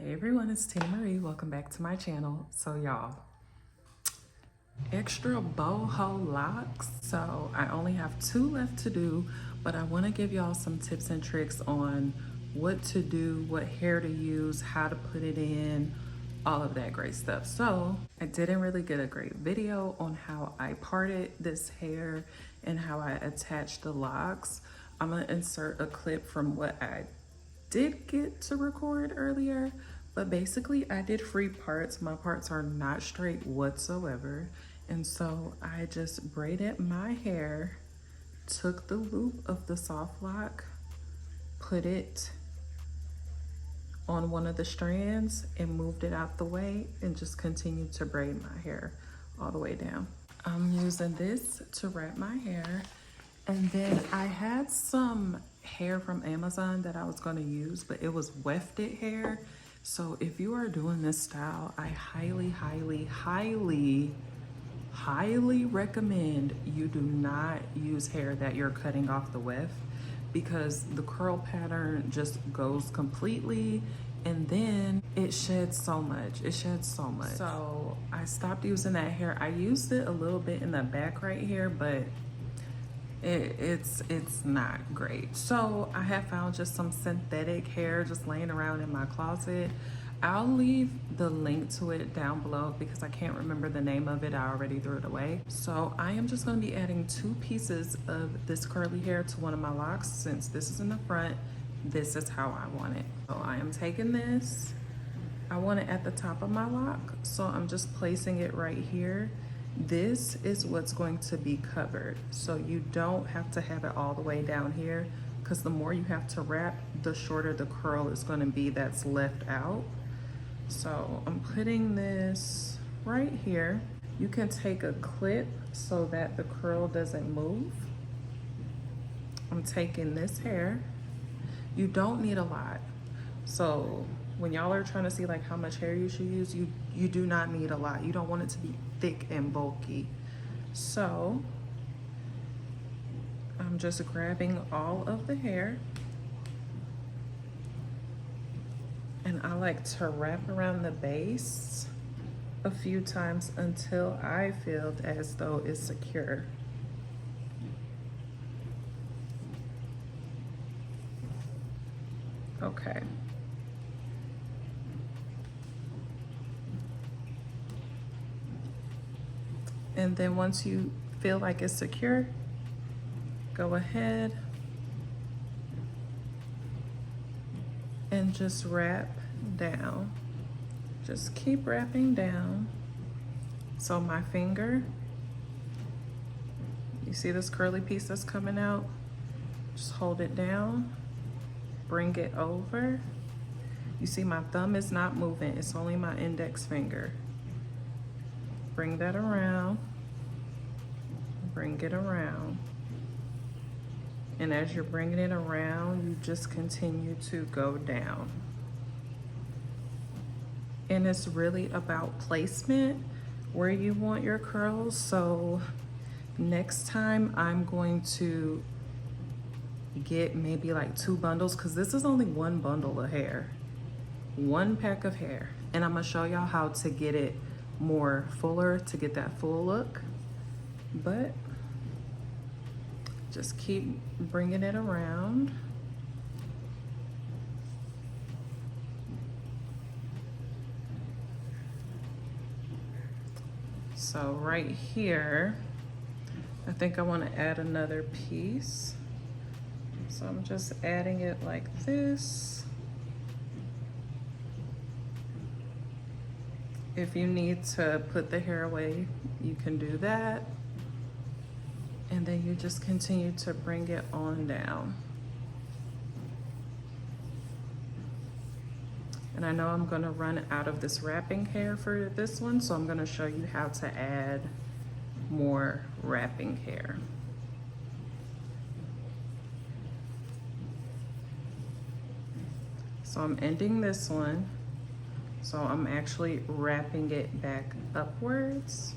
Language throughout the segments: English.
Hey everyone, it's Tina Marie. Welcome back to my channel. So y'all, extra boho locks. So I only have 2 left to do, but I want to give y'all some tips and tricks on what to do, what hair to use, how to put it in, all of that great stuff. So I didn't really get a great video on how I parted this hair and how I attached the locks. I'm gonna insert a clip from what I did get to record earlier, but basically I did free parts. My parts are not straight whatsoever. And so I just braided my hair, took the loop of the soft lock, put it on one of the strands and moved it out the way and just continued to braid my hair all the way down. I'm using this to wrap my hair. And then I had some hair from Amazon that I was gonna use, but it was wefted hair. So if you are doing this style, I highly, highly, highly, highly recommend you do not use hair that you're cutting off the weft, because the curl pattern just goes completely and then it sheds so much. It sheds so much. So I stopped using that hair. I used it a little bit in the back right here, but it's not great. So I have found just some synthetic hair just laying around in my closet. I'll leave the link to it down below because I can't remember the name of it. I already threw it away. So I am just going to be adding 2 pieces of this curly hair to one of my locks. Since this is in the front, this is how I want it. So I am taking this, I want it at the top of my lock, so I'm just placing it right here. This is what's going to be covered, so you don't have to have it all the way down here, because the more you have to wrap, the shorter the curl is going to be that's left out. So I'm putting this right here. You can take a clip so that the curl doesn't move. I'm taking this hair. You don't need a lot. So when y'all are trying to see like how much hair you should use, you do not need a lot. You don't want it to be thick and bulky. So I'm just grabbing all of the hair, and I like to wrap around the base a few times until I feel as though it's secure. Okay. And then once you feel like it's secure, go ahead and just wrap down. Just keep wrapping down. So my finger, you see this curly piece that's coming out? Just hold it down, bring it over. You see my thumb is not moving, it's only my index finger. Bring that around, bring it around. And as you're bringing it around, you just continue to go down. And it's really about placement, where you want your curls. So next time I'm going to get maybe like 2 bundles, because this is only 1 bundle of hair, 1 pack of hair. And I'm gonna show y'all how to get it more fuller, to get that full look. But just keep bringing it around. So right here, I think I want to add another piece. So I'm just adding it like this. If you need to put the hair away, you can do that. And then you just continue to bring it on down. And I know I'm gonna run out of this wrapping hair for this one, so I'm gonna show you how to add more wrapping hair. So I'm ending this one. So I'm actually wrapping it back upwards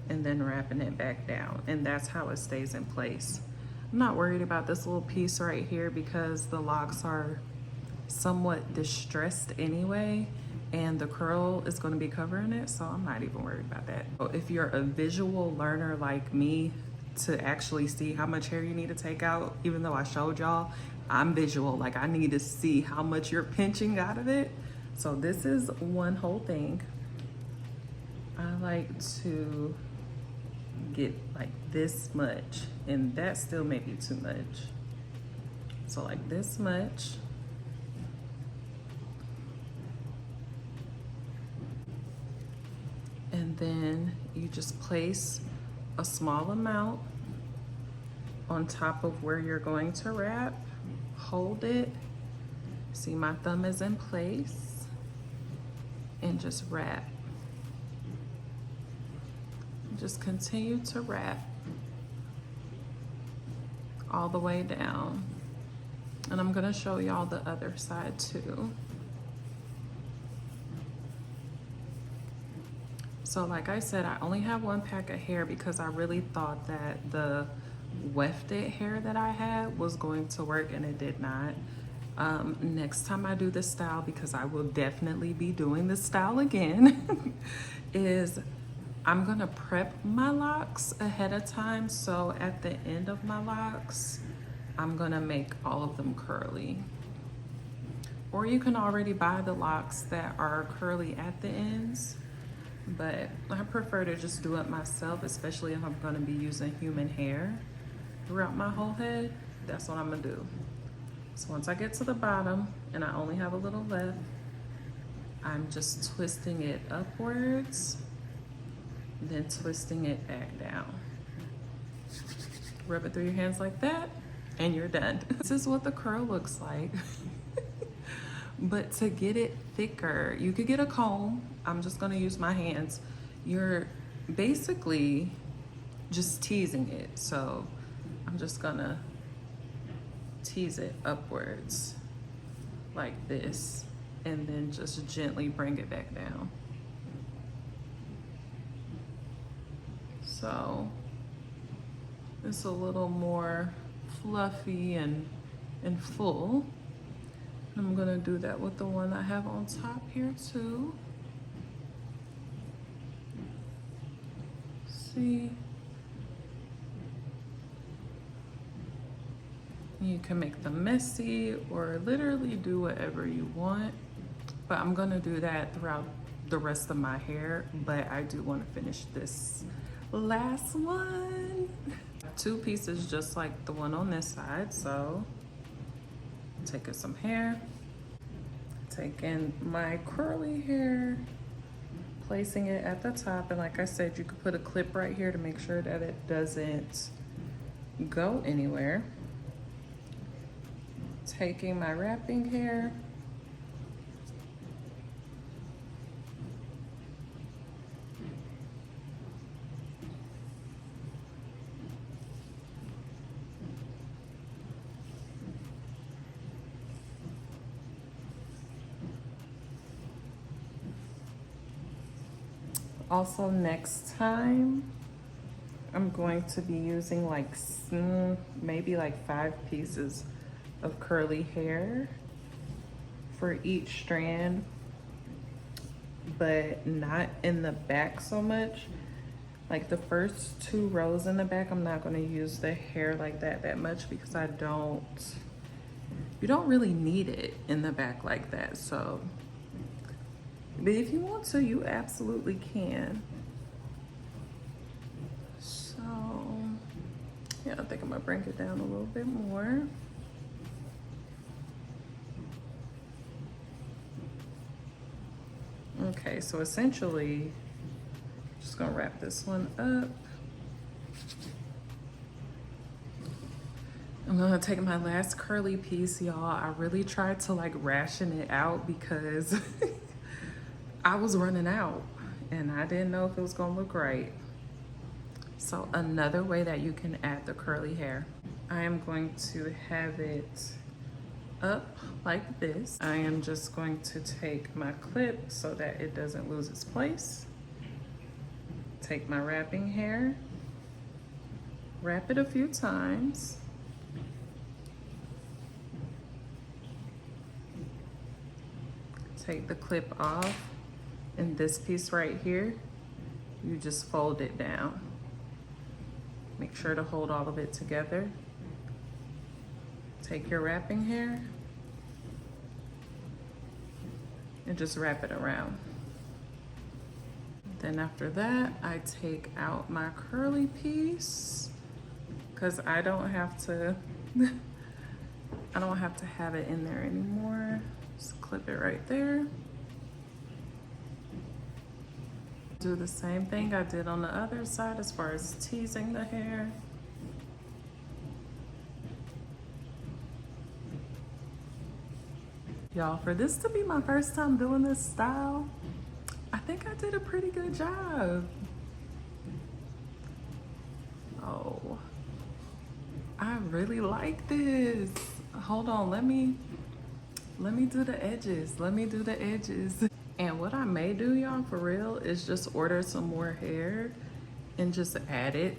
and then wrapping it back down. And that's how it stays in place. I'm not worried about this little piece right here because the locks are somewhat distressed anyway, and the curl is going to be covering it, so I'm not even worried about that. So if you're a visual learner like me, to actually see how much hair you need to take out, even though I showed y'all, I'm visual, like I need to see how much you're pinching out of it. So this is one whole thing. I like to get like this much, and that still may be too much. So like this much. And then you just place a small amount on top of where you're going to wrap. Hold it. See, my thumb is in place, and just wrap. Just continue to wrap all the way down. And I'm gonna show y'all the other side too. So like I said, I only have one pack of hair because I really thought that the wefted hair that I had was going to work, and it did not. Next time I do this style, because I will definitely be doing this style again, is I'm gonna prep my locks ahead of time. So at the end of my locks, I'm gonna make all of them curly. Or you can already buy the locks that are curly at the ends, but I prefer to just do it myself, especially if I'm gonna be using human hair throughout my whole head. That's what I'm gonna do. So once I get to the bottom and I only have a little left, I'm just twisting it upwards, then twisting it back down. Rub it through your hands like that, and you're done. This is what the curl looks like. But to get it thicker, you could get a comb. I'm just gonna use my hands. You're basically just teasing it. So I'm just gonna tease it upwards like this, and then just gently bring it back down. So it's a little more fluffy and full. I'm gonna do that with the one I have on top here too. See? You can make them messy or literally do whatever you want, but I'm gonna do that throughout the rest of my hair, but I do want to finish this last one. Two pieces just like the one on this side, so taking some hair, taking my curly hair, placing it at the top, and like I said, you could put a clip right here to make sure that it doesn't go anywhere. Taking my wrapping hair, also next time I'm going to be using like maybe like 5 pieces of curly hair for each strand, but not in the back so much. Like the first 2 rows in the back, I'm not going to use the hair like that much, because you don't really need it in the back like that. So, but if you want to, you absolutely can. So yeah, I think I'm gonna bring it down a little bit more. Okay, so essentially, just gonna wrap this one up. I'm gonna take my last curly piece, y'all. I really tried to like ration it out because I was running out and I didn't know if it was gonna look right. So another way that you can add the curly hair, I am going to have it up like this. I am just going to take my clip so that it doesn't lose its place. Take my wrapping hair, wrap it a few times. take the clip off, and this piece right here, you just fold it down. Make sure to hold all of it together. Take your wrapping hair and just wrap it around. Then after that, I take out my curly piece because I don't have to have it in there anymore. Just clip it right there. Do the same thing I did on the other side as far as teasing the hair. Y'all, for this to be my first time doing this style, I think I did a pretty good job. Oh, I really like this. Hold on, let me do the edges. Let me do the edges. And what I may do, y'all, for real, is just order some more hair and just add it,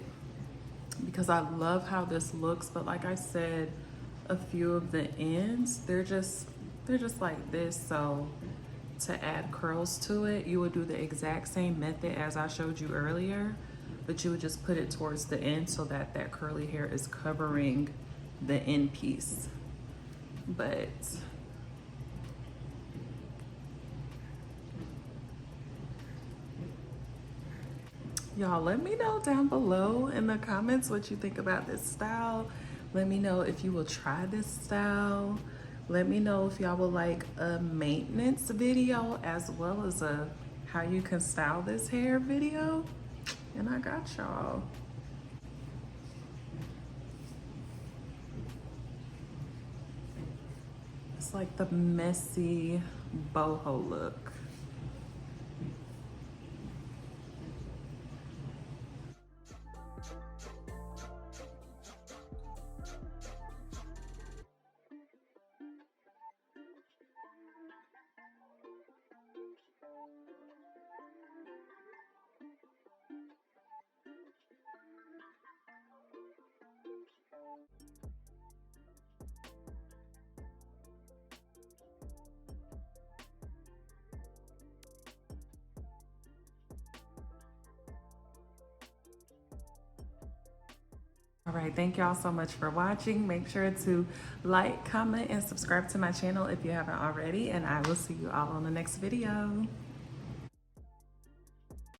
because I love how this looks. But like I said, a few of the ends, they're just like this. So to add curls to it, you would do the exact same method as I showed you earlier, but you would just put it towards the end so that that curly hair is covering the end piece. But y'all, let me know down below in the comments what you think about this style. Let me know if you will try this style. Let me know if y'all would like a maintenance video as well as a how you can style this hair video. And I got y'all. It's like the messy boho look. All right, thank y'all so much for watching. Make sure to like, comment, and subscribe to my channel if you haven't already, and I will see you all on the next video.